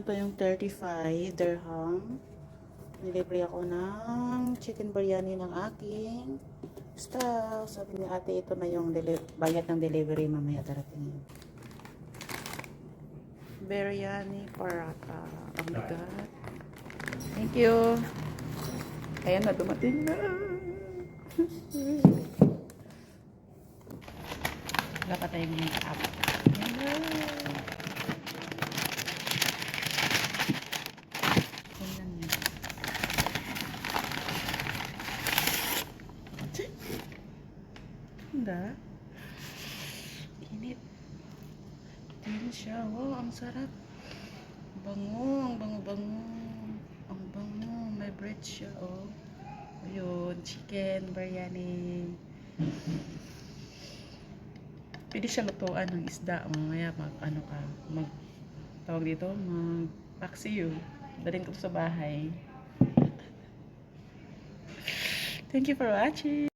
Meron pa yung 35 dirham. Nilibre ako ng chicken biryani ng aking staff. Sabi ni ate, ito na yung bayad ng delivery. Mamaya darating. Biryani paratha. Oh my God. Thank you. Ayan na, dumating na. Wala pa tayong make-up. Ganda. Init. Din siya. Wow, ang sarap. Bango, ang bango-bango. Ang bango. May bread siya, oh. Ayun, chicken biryani. Pwede siya lutuan ng isda. Mamaya tawag dito, mag-paksiw. Dalhin ko sa bahay. Thank you for watching.